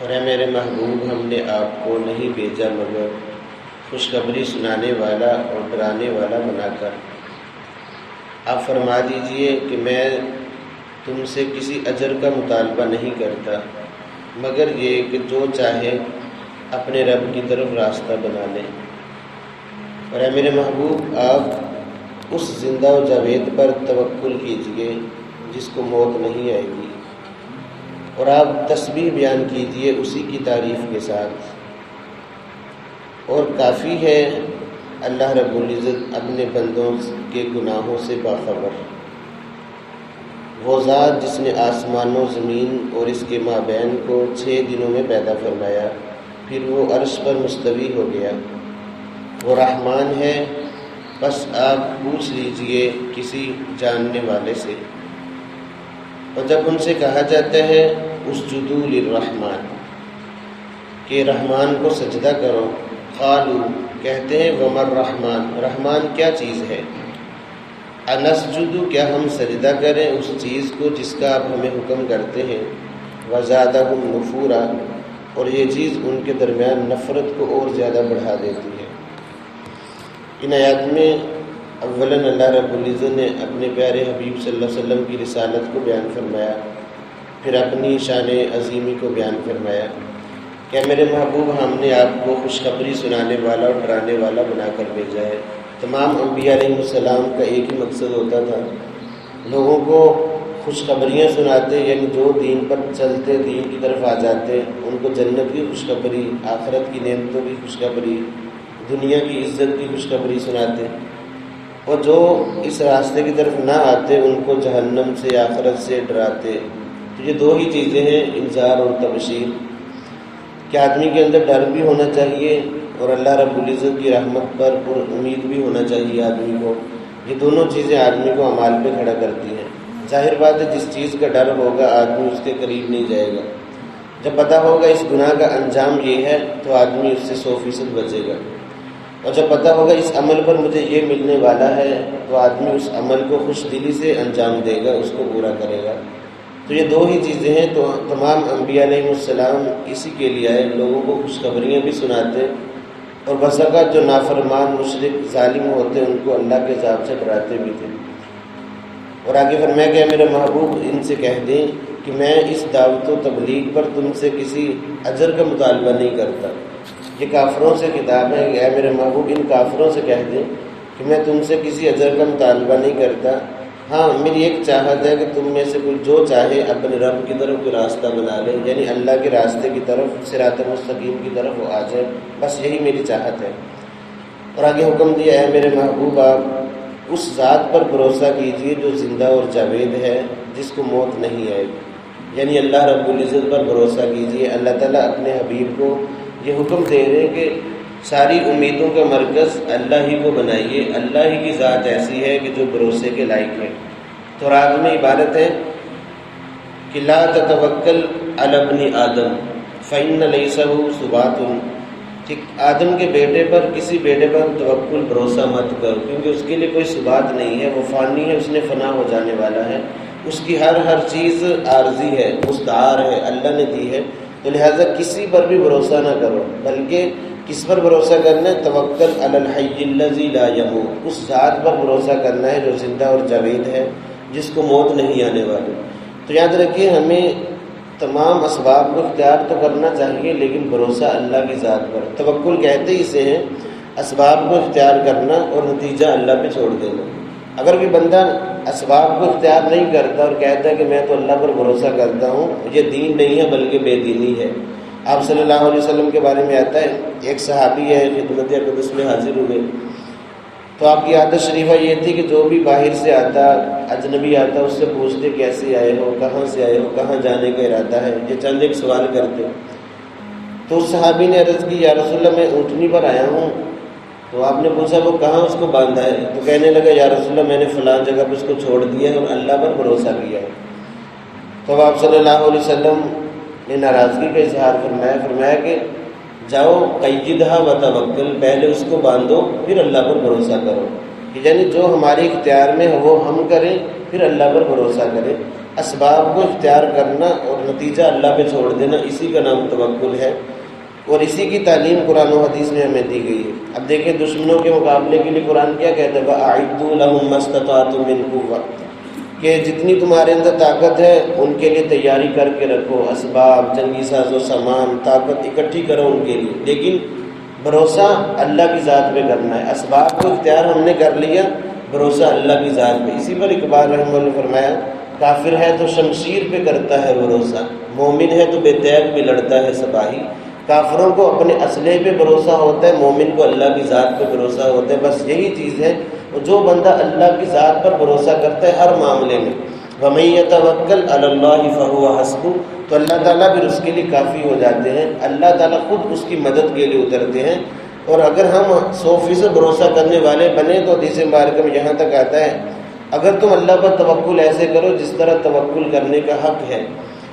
اور اے میرے محبوب، ہم نے آپ کو نہیں بھیجا مگر خوشخبری سنانے والا اور ڈرانے والا بنا کر۔ آپ فرما دیجئے کہ میں تم سے کسی اجر کا مطالبہ نہیں کرتا مگر یہ کہ جو چاہے اپنے رب کی طرف راستہ بنا لے۔ اور اے میرے محبوب، آپ اس زندہ و جاوید پر توکل کیجئے جس کو موت نہیں آئے گی، اور آپ تسبیح بیان کیجئے اسی کی تعریف کے ساتھ۔ اور کافی ہے اللہ رب العزت اپنے بندوں کے گناہوں سے باخبر۔ وہ ذات جس نے آسمان و زمین اور اس کے مابین کو 6 دنوں میں پیدا فرمایا، پھر وہ عرش پر مستوی ہو گیا، وہ رحمان ہے، بس آپ پوچھ لیجئے کسی جاننے والے سے۔ اور جب ان سے کہا جاتا ہے اسجدوا للرحمن کہ رحمان کو سجدہ کرو، قالوا کہتے ہیں وما الرحمن، رحمان کیا چیز ہے؟ انسجد، کیا ہم سجدہ کریں اس چیز کو جس کا آپ ہمیں حکم کرتے ہیں؟ وزادہم نفورا، اور یہ چیز ان کے درمیان نفرت کو اور زیادہ بڑھا دیتی ہے۔ ان آیات میں اولاً اللہ رب العزت نے اپنے پیارے حبیب صلی اللہ علیہ وسلم کی رسالت کو بیان فرمایا، پھر اپنی شان عظیمی کو بیان فرمایا کہ میرے محبوب، ہم نے آپ کو خوشخبری سنانے والا اور ڈرانے والا بنا کر بھیجا ہے۔ تمام انبیاء علیہ السلام کا ایک ہی مقصد ہوتا تھا، لوگوں کو خوشخبریاں سناتے، یعنی جو دین پر چلتے، دین کی طرف آ جاتے، ان کو جنت کی خوشخبری، آخرت کی نعمتوں کی خوشخبری، دنیا کی عزت کی خوشخبری سناتے، اور جو اس راستے کی طرف نہ آتے ان کو جہنم سے، آخرت سے ڈراتے۔ تو یہ 2 ہی چیزیں ہیں، انذار اور تبشیر، کہ آدمی کے اندر ڈر بھی ہونا چاہیے اور اللہ رب العزت کی رحمت پر پر امید بھی ہونا چاہیے آدمی کو۔ یہ دونوں چیزیں آدمی کو اعمال پہ کھڑا کرتی ہیں۔ ظاہر بات ہے جس چیز کا ڈر ہوگا آدمی اس کے قریب نہیں جائے گا۔ جب پتہ ہوگا اس گناہ کا انجام یہ ہے تو آدمی اس سے 100% بچے گا، اور جب پتہ ہوگا اس عمل پر مجھے یہ ملنے والا ہے تو آدمی اس عمل کو خوش دلی سے انجام دے گا، اس کو پورا کرے گا۔ تو یہ 2 ہی چیزیں ہیں۔ تو تمام انبیاء علیہ السلام اسی کے لیے آئے، لوگوں کو خوشخبریاں بھی سناتے، اور بس اوقات جو نافرمان، مشرک، ظالم ہوتے ان کو اللہ کے عذاب سے ڈراتے بھی تھے۔ اور آگے فرمایا کہ میرے محبوب ان سے کہہ دیں کہ میں اس دعوت و تبلیغ پر تم سے کسی اجر کا مطالبہ نہیں کرتا۔ یہ کافروں سے کتاب ہے، اے میرے محبوب ان کافروں سے کہہ دیں کہ میں تم سے کسی اجر کا مطالبہ نہیں کرتا، ہاں میری ایک چاہت ہے کہ تم میں سے کوئی جو چاہے اپنے رب کی طرف کوئی راستہ بنا لے، یعنی اللہ کے راستے کی طرف، صراط مستقیم کی طرف وہ آ جائے، بس یہی میری چاہت ہے۔ اور آگے حکم دیا ہے میرے محبوب آپ اس ذات پر بھروسہ کیجئے جو زندہ اور جاوید ہے، جس کو موت نہیں آئے گی، یعنی اللہ رب العزت پر بھروسہ کیجئے۔ اللہ تعالیٰ اپنے حبیب کو یہ حکم دے رہے ہیں کہ ساری امیدوں کا مرکز اللہ ہی کو بنائیے، اللہ ہی کی ذات ایسی ہے کہ جو بھروسے کے لائق ہے۔ تو رات میں عبارت ہے کہ لا تتوکل علی ابن آدم فإن ليس له ثبات، کہ آدم کے بیٹے پر، کسی بیٹے پر توکل، بھروسہ مت کرو، کیونکہ اس کے لیے کوئی ثبات نہیں ہے، وہ فانی ہے، اس نے فنا ہو جانے والا ہے، اس کی ہر چیز عارضی ہے، مستعار ہے، اللہ نے دی ہے، تو لہٰذا کسی پر بھی بھروسہ نہ کرو، بلکہ کس پر بھروسہ کرنا ہے؟ توکل علی الحی الذی لا یموت، اس ذات پر بھروسہ کرنا ہے جو زندہ اور جاوید ہے، جس کو موت نہیں آنے والی۔ تو یاد رکھیے ہمیں تمام اسباب کو اختیار تو کرنا چاہیے، لیکن بھروسہ اللہ کی ذات پر، توکل کہتے ہی اسے ہیں اسباب کو اختیار کرنا اور نتیجہ اللہ پہ چھوڑ دینا۔ اگر کوئی بندہ اسباب کو اختیار نہیں کرتا اور کہتا ہے کہ میں تو اللہ پر بھروسہ کرتا ہوں، یہ دین نہیں ہے بلکہ بے دینی ہے۔ آپ صلی اللہ علیہ وسلم کے بارے میں آتا ہے، ایک صحابی ہے خدمت اقدس میں حاضر ہوئے، تو آپ کی عادت شریفہ یہ تھی کہ جو بھی باہر سے آتا، اجنبی آتا، اس سے پوچھتے کیسے آئے ہو، کہاں سے آئے ہو، کہاں جانے کا ارادہ ہے، یہ چند ایک سوال کرتے۔ تو اس صحابی نے عرض کی یا رسول اللہ میں اونٹنی پر آیا ہوں، تو آپ نے پوچھا وہ کہاں اس کو باندھا ہے؟ تو کہنے لگا یا رسول اللہ میں نے فلاں جگہ پہ اس کو چھوڑ دیا ہے اور اللہ پر بھروسہ کیا ہے۔ تو آپ صلی اللہ علیہ وسلم نے ناراضگی کا اظہار فرمایا کہ جاؤ قیدھا وتوکل، پہلے اس کو باندھو پھر اللہ پر بھروسہ کرو، یعنی جو ہمارے اختیار میں ہے وہ ہم کریں، پھر اللہ پر بھروسہ کریں۔ اسباب کو اختیار کرنا اور نتیجہ اللہ پہ چھوڑ دینا، اسی کا نام توکل ہے، اور اسی کی تعلیم قرآن و حدیث میں ہمیں دی گئی ہے۔ اب دیکھیں دشمنوں کے مقابلے کے لیے قرآن کیا کہتا ہے، وَأَعِدُّوا لَهُم مَّا اسْتَطَعْتُم مِّن قُوَّةٍ، کہ جتنی تمہارے اندر طاقت ہے ان کے لیے تیاری کر کے رکھو، اسباب، جنگی ساز و سامان، طاقت اکٹھی کرو ان کے لیے، لیکن بھروسہ اللہ کی ذات پہ کرنا ہے۔ اسباب کو اختیار ہم نے کر لیا، بھروسہ اللہ کی ذات پہ۔ اسی پر اقبال رحمہ اللہ نے فرمایا، کافر ہے تو شمشیر پہ کرتا ہے بھروسہ، مومن ہے تو بے تیغ بھی لڑتا ہے سپاہی۔ کافروں کو اپنے اسلحے پہ بھروسہ ہوتا ہے، مومن کو اللہ کی ذات پہ بھروسہ ہوتا ہے۔ بس یہی چیز ہے، جو بندہ اللہ کی ذات پر بھروسہ کرتا ہے ہر معاملے میں، وَمَن يَتَوَكَّلْ عَلَى اللَّهِ فَهُوَ حَسْبُهُ، تو اللہ تعالیٰ پھر اس کے لیے کافی ہو جاتے ہیں، اللہ تعالیٰ خود اس کی مدد کے لیے اترتے ہیں۔ اور اگر ہم 100% بھروسہ کرنے والے بنے تو حدیث مبارکہ میں یہاں تک آتا ہے، اگر تم اللہ پر توکل ایسے کرو جس طرح توکل کرنے کا حق ہے،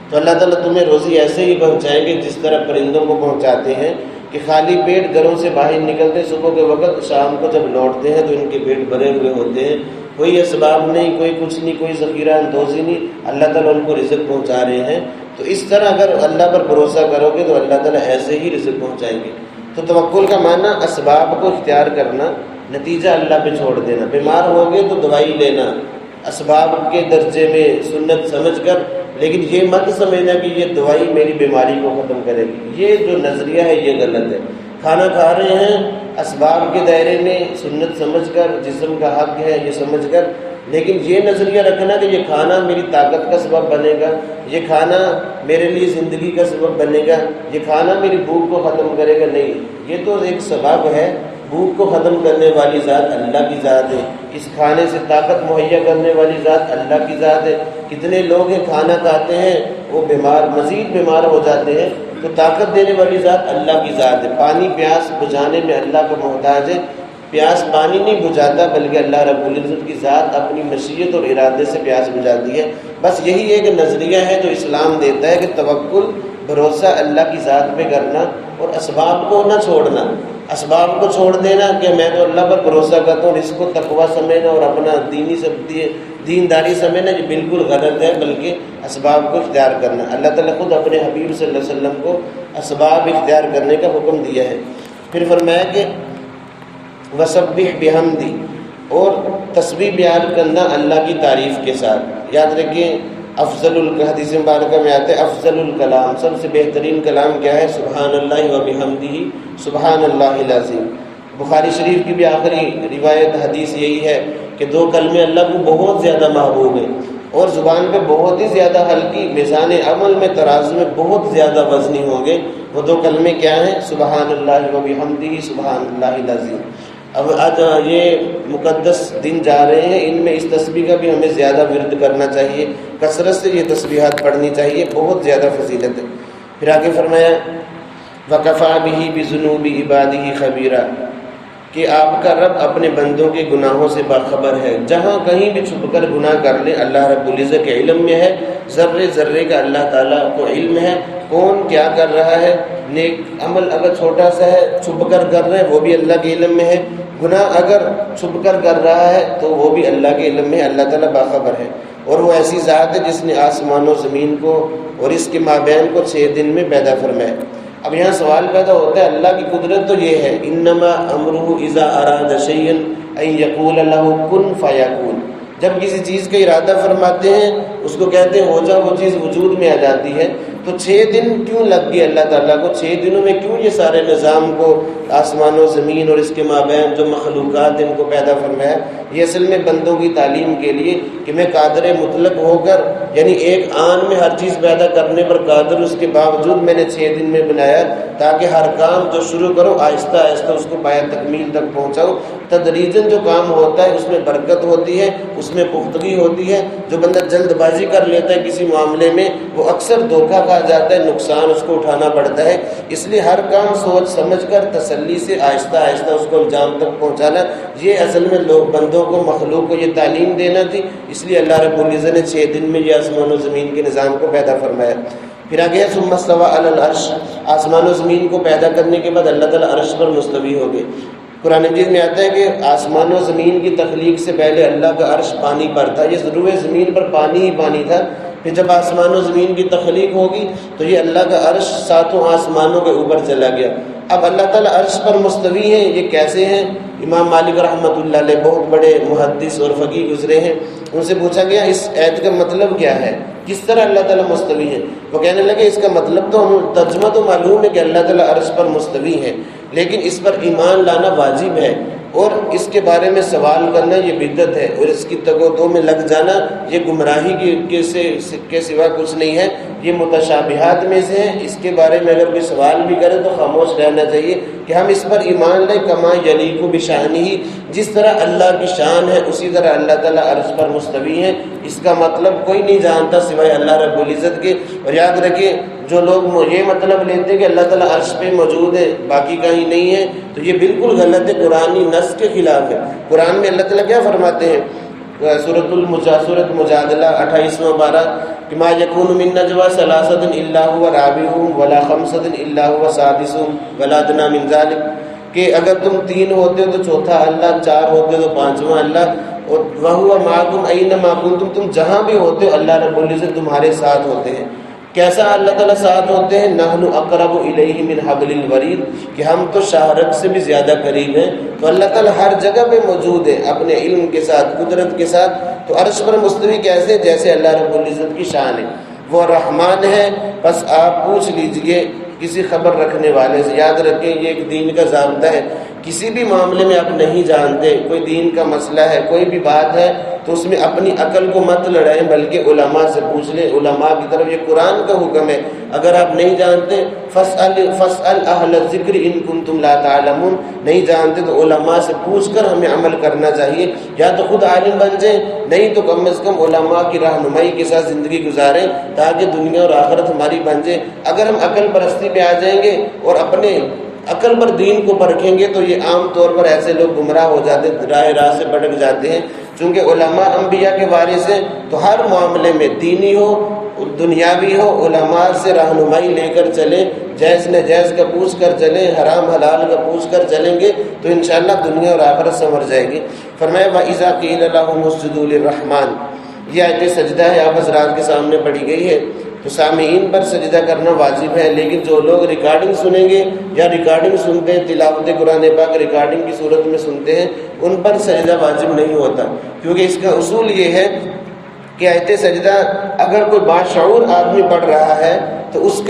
تو اللہ تعالیٰ تمہیں روزی ایسے ہی پہنچائیں گے جس طرح پرندوں کو پہنچاتے ہیں، کہ خالی پیٹ گھروں سے باہر نکلتے صبح کے وقت، شام کو جب لوٹتے ہیں تو ان کے پیٹ بھرے ہوئے ہوتے ہیں، کوئی اسباب نہیں، کوئی کچھ نہیں، کوئی ذخیرہ اندوزی نہیں، اللہ تعالیٰ ان کو رزق پہنچا رہے ہیں۔ تو اس طرح اگر اللہ پر بھروسہ کرو گے تو اللہ تعالیٰ ایسے ہی رزق پہنچائیں گے۔ تو توکل کا معنی اسباب کو اختیار کرنا، نتیجہ اللہ پہ چھوڑ دینا۔ بیمار ہو گئے تو دوائی لینا اسباب کے درجے میں سنت سمجھ کر، لیکن یہ مت سمجھنا کہ یہ دوائی میری بیماری کو ختم کرے گی، یہ جو نظریہ ہے یہ غلط ہے۔ کھانا کھا رہے ہیں اسباب کے دائرے میں سنت سمجھ کر، جسم کا حق ہے یہ سمجھ کر، لیکن یہ نظریہ رکھنا کہ یہ کھانا میری طاقت کا سبب بنے گا، یہ کھانا میرے لیے زندگی کا سبب بنے گا، یہ کھانا میری بھوک کو ختم کرے گا، نہیں، یہ تو ایک سبب ہے۔ بھوک کو ختم کرنے والی ذات اللہ کی ذات ہے، اس کھانے سے طاقت مہیا کرنے والی ذات اللہ کی ذات ہے۔ کتنے لوگ ہیں کھانا کھاتے ہیں وہ بیمار، مزید بیمار ہو جاتے ہیں، تو طاقت دینے والی ذات اللہ کی ذات ہے۔ پانی پیاس بجھانے میں اللہ کا محتاج ہے، پیاس پانی نہیں بجھاتا بلکہ اللہ رب العزت کی ذات اپنی مشیت اور ارادے سے پیاس بجھاتی ہے۔ بس یہی ایک نظریہ ہے جو اسلام دیتا ہے کہ توکل، بھروسہ اللہ کی ذات پہ کرنا اور اسباب کو نہ چھوڑنا۔ اسباب کو چھوڑ دینا کہ میں تو اللہ پر بھروسہ کرتا ہوں، اس کو تقویٰ سمجھنا اور اپنا دینداری سمجھنا یہ بالکل غلط ہے، بلکہ اسباب کو اختیار کرنا۔ اللہ تعالیٰ خود اپنے حبیب صلی اللہ علیہ وسلم کو اسباب اختیار کرنے کا حکم دیا ہے۔ پھر فرمایا کہ وَسَبِّحْ بِحَمْدِهِ، اور تسبیح بیان کرنا اللہ کی تعریف کے ساتھ۔ یاد رکھیں حدیث مبارکہ میں آتے ہیں افضل الکلام، سب سے بہترین کلام کیا ہے؟ سبحان اللہ و بحمدہ سبحان اللہ العظیم۔ بخاری شریف کی بھی آخری روایت حدیث یہی ہے کہ 2 کلمے اللہ کو بہت زیادہ محبوب ہیں اور زبان پہ بہت ہی زیادہ ہلکی، میزان عمل میں ترازو میں بہت زیادہ وزنی ہوں گے۔ وہ 2 کلمے کیا ہیں؟ سبحان اللہ و بحمدہ سبحان اللہ العظیم۔ اب آج یہ مقدس دن جا رہے ہیں، ان میں اس تسبیح کا بھی ہمیں زیادہ ورد کرنا چاہیے، کثرت سے یہ تسبیحات پڑھنی چاہیے، بہت زیادہ فضیلت ہے۔ پھر آگے فرمایا وَكَفَى بِهِ بِذُنُوبِ عِبَادِهِ خَبِيرًا، کہ آپ کا رب اپنے بندوں کے گناہوں سے باخبر ہے۔ جہاں کہیں بھی چھپ کر گناہ کر لے اللہ رب العزت کے علم میں ہے، ذرے ذرے کا اللہ تعالیٰ کو علم ہے، کون کیا کر رہا ہے۔ نیک عمل اگر چھوٹا سا ہے چھپ کر کر رہے ہیں وہ بھی اللہ کے علم میں ہے، گناہ اگر چھپ کر کر رہا ہے تو وہ بھی اللہ کے علم میں ہے، اللہ تعالیٰ باخبر ہے۔ اور وہ ایسی ذات ہے جس نے آسمان و زمین کو اور اس کے مابین کو 6 دن میں پیدا فرمایا۔ اب یہاں سوال پیدا ہوتا ہے اللہ کی قدرت تو یہ ہے انما امرہ اذا اراد شیئا ان یقول له کن فیکون، جب کسی چیز کا ارادہ فرماتے ہیں اس کو کہتے ہیں ہو جا، وہ چیز وجود میں آ جاتی ہے۔ تو 6 دن کیوں لگ گئے اللہ تعالیٰ کو؟ 6 دنوں میں کیوں یہ سارے نظام کو، آسمان و زمین اور اس کے مابین جو مخلوقات ان کو پیدا فرمایا؟ یہ اصل میں بندوں کی تعلیم کے لیے کہ میں قادر مطلق ہو کر، یعنی ایک آن میں ہر چیز پیدا کرنے پر قادر، اس کے باوجود میں نے 6 دن میں بنایا تاکہ ہر کام جو شروع کرو آہستہ آہستہ اس کو پایہ تکمیل تک پہنچاؤ۔ تدریجاً جو کام ہوتا ہے اس میں برکت ہوتی ہے، اس میں پختگی ہوتی ہے۔ جو بندہ جلد بازی کر لیتا ہے کسی معاملے میں وہ اکثر دھوکہ کھا جاتا ہے، نقصان اس کو اٹھانا پڑتا ہے۔ اس لیے ہر کام سوچ سمجھ کر تسلی سے آہستہ آہستہ اس کو انجام تک پہنچانا، یہ اصل میں لوگ بندوں کو، مخلوق کو یہ تعلیم دینا تھی۔ اس لیے اللہ رب العزت نے 6 دن میں یہ آسمان و زمین کے نظام کو پیدا فرمایا۔ پھر آگے ثم استوى علی العرش، آسمان و زمین کو پیدا کرنے کے بعد اللہ تعالیٰ عرش پر مستوی ہو گئے۔ قرآن مجید میں آتا ہے کہ آسمان و زمین کی تخلیق سے پہلے اللہ کا عرش پانی پر تھا، یہ روئے زمین پر پانی ہی پانی تھا، پھر جب آسمان و زمین کی تخلیق ہوگی تو یہ اللہ کا عرش 7 آسمانوں کے اوپر چلا گیا۔ اب اللہ تعالیٰ عرش پر مستوی ہیں، یہ کیسے ہیں؟ امام مالک رحمۃ اللہ علیہ بہت بڑے محدث اور فقیہ گزرے ہیں، ان سے پوچھا گیا اس آیت کا مطلب کیا ہے، کس طرح اللہ تعالیٰ مستوی ہے؟ وہ کہنے لگے اس کا مطلب تو ہم ترجمہ تو معلوم ہے کہ اللہ تعالیٰ عرش پر مستوی ہے، لیکن اس پر ایمان لانا واجب ہے، اور اس کے بارے میں سوال کرنا یہ بدعت ہے، اور اس کی تگ و دو میں لگ جانا یہ گمراہی کے سوا کچھ نہیں ہے، یہ متشابہات میں سے ہے۔ اس کے بارے میں اگر کوئی سوال بھی کرے تو خاموش رہنا چاہیے کہ ہم اس پر ایمان لیں، کما یلیق بشانہ، جس طرح اللہ کی شان ہے اسی طرح اللہ تعالیٰ عرش پر مستوی ہے۔ اس کا مطلب کوئی نہیں جانتا سوائے اللہ رب العزت کے۔ اور یاد رکھیں جو لوگ یہ مطلب لیتے ہیں کہ اللہ تعالیٰ عرش پہ موجود ہے باقی کہیں نہیں ہے، تو یہ بالکل غلط ہے، قرآنی نص کے خلاف ہے۔ قرآن میں اللہ تعالیٰ کیا فرماتے ہیں؟ سورۃ مجادلہ 28واں پارہ کہ ما یکون من نجوی ثلاثۃ الا هو رابعهم ولا خمسۃ الا هو سادسهم ولا ادنی من ذلک، کہ اگر تم 3 ہوتے ہو تو چوتھا اللہ، 4 ہوتے ہو تو 5واں اللہ، اور وَهُوَ مَعَكُمْ أَيْنَمَا كُنتُمْ، تم جہاں بھی ہوتے ہو اللہ رب العزت تمہارے ساتھ ہوتے ہیں۔ کیسا اللہ تعالیٰ ساتھ ہوتے ہیں؟ نحن اقرب الیہ من حبل الورید، کہ ہم تو شاہرگ سے بھی زیادہ قریب ہیں۔ تو اللہ تعالیٰ ہر جگہ پہ موجود ہے اپنے علم کے ساتھ، قدرت کے ساتھ۔ تو عرش پر مستوی کیسے؟ جیسے اللہ رب العزت کی شان ہے، وہ رحمان ہے۔ بس آپ پوچھ لیجئے کسی خبر رکھنے والے سے، یاد رکھیں یہ ایک دین کا ضابطہ ہے، کسی بھی معاملے میں آپ نہیں جانتے، کوئی دین کا مسئلہ ہے، کوئی بھی بات ہے، تو اس میں اپنی عقل کو مت لڑائیں بلکہ علماء سے پوچھ لیں۔ علماء کی طرف یہ قرآن کا حکم ہے، اگر آپ نہیں جانتے فاسأل اہل الذکر ان کنتم لا تعلمون، نہیں جانتے تو علماء سے پوچھ کر ہمیں عمل کرنا چاہیے، یا تو خود عالم بن جائیں، نہیں تو کم از کم علماء کی رہنمائی کے ساتھ زندگی گزاریں تاکہ دنیا اور آخرت ہماری بن جائے۔ اگر ہم عقل پرستی پہ آ جائیں گے اور اپنے عقل پر دین کو پرکھیں گے تو یہ عام طور پر ایسے لوگ گمراہ ہو جاتے، راہ سے بھٹک جاتے ہیں۔ چونکہ علماء انبیاء کے وارث ہیں تو ہر معاملے میں دینی ہو دنیاوی ہو علماء سے رہنمائی لے کر چلیں، جائز ناجائز کا پوچھ کر چلیں، حرام حلال کا پوچھ کر چلیں گے تو انشاءاللہ دنیا اور آخرت سنور جائے گی۔ فرمایا وَإِذَا قِيلَ لَهُمُ اسْجُدُوا لِلرَّحْمَنِ، یہ آیت سجدہ ہے، آپ حضرات کے سامنے پڑھی گئی ہے، تو سامعین پر سجدہ کرنا واجب ہے، لیکن جو لوگ ریکارڈنگ سنیں گے یا ریکارڈنگ سنتے ہیں، تلاوت قرآن پاک ریکارڈنگ کی صورت میں سنتے ہیں، ان پر سجدہ واجب نہیں ہوتا، کیونکہ اس کا اصول یہ ہے کہ آیت سجدہ اگر کوئی باشعور آدمی پڑھ رہا ہے تو اس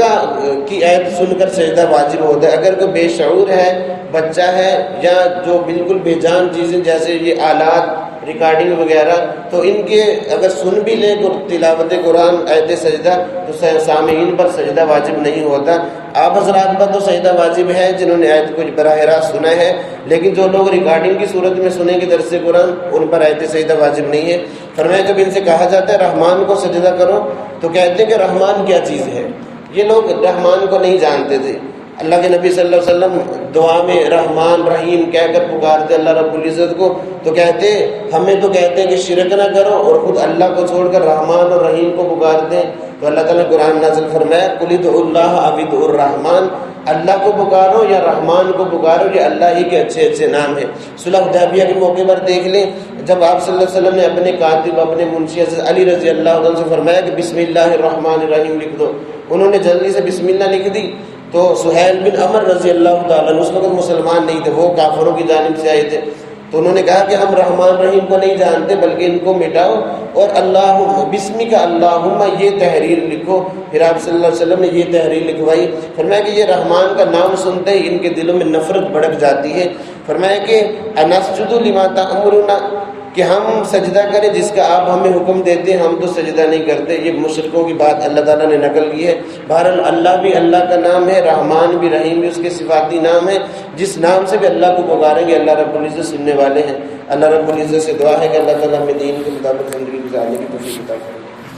کی آیت سن کر سجدہ واجب ہوتا ہے۔ اگر کوئی بے شعور ہے، بچہ ہے، یا جو بالکل بے جان چیزیں جیسے یہ آلات ریکارڈنگ وغیرہ، تو ان کے اگر سن بھی لیں تلاوت قرآن آیت سجدہ تو سامعین پر سجدہ واجب نہیں ہوتا۔ آپ حضرات پر تو سجدہ واجب ہے جنہوں نے آیت کو براہ راست سنا ہے، لیکن جو لوگ ریکارڈنگ کی صورت میں سنیں گے درس قرآن ان پر آیت سجدہ واجب نہیں ہے۔ فرمایا جب ان سے کہا جاتا ہے رحمان کو سجدہ کرو تو کہتے ہیں کہ رحمان کیا چیز ہے، یہ لوگ رحمان کو نہیں جانتے تھے۔ اللہ کے نبی صلی اللہ علیہ وسلم دعا میں رحمان رحیم کہہ کر پکارتے اللہ رب العزت کو، تو کہتے ہمیں تو کہتے ہیں کہ شرک نہ کرو، اور خود اللہ کو چھوڑ کر رحمان اور رحیم کو پکارتے ہیں۔ تو اللہ تعالیٰ نے قرآن نازل فرمایا قل ادعوا اللہ او ادعوا الرحمن، اللہ کو پکارو یا رحمان کو پکارو، یہ اللہ ہی کے اچھے اچھے نام ہیں۔ صلح حدیبیہ کے موقع پر دیکھ لیں، جب آپ صلی اللہ علیہ وسلم نے اپنے کاتب اپنے منشی حضرت علی رضی اللہ عنہ سے فرمایا کہ بسم اللہ الرحمن الرحیم لکھ دو، انہوں نے جلدی سے بسم اللہ لکھ دی، تو سہیل بن عمر رضی اللہ تعالیٰ عنہ اس وقت مسلمان نہیں تھے، وہ کافروں کی جانب سے آئے تھے، تو انہوں نے کہا کہ ہم رحمان رحیم کو نہیں جانتے بلکہ ان کو مٹاؤ، اور اللہم بسمک اللہم یہ تحریر لکھو۔ پھر آپ صلی اللہ علیہ وسلم نے یہ تحریر لکھوائی۔ فرمایا کہ یہ رحمان کا نام سنتے ہی ان کے دلوں میں نفرت بھڑک جاتی ہے۔ فرمایا کہ انسجد لما تأمرنا، کہ ہم سجدہ کریں جس کا آپ ہمیں حکم دیتے ہیں، ہم تو سجدہ نہیں کرتے۔ یہ مشرکوں کی بات اللہ تعالیٰ نے نقل کی ہے۔ بہرحال اللہ بھی اللہ کا نام ہے، رحمان بھی رحیم بھی اس کے صفاتی نام ہے، جس نام سے بھی اللہ کو پکاریں گے اللہ رب العزت سننے والے ہیں۔ اللہ رب العزت سے دعا ہے کہ اللہ تعالیٰ ہمیں دین کے مطابق زندگی گزارنے کی توفیق عطا کرے۔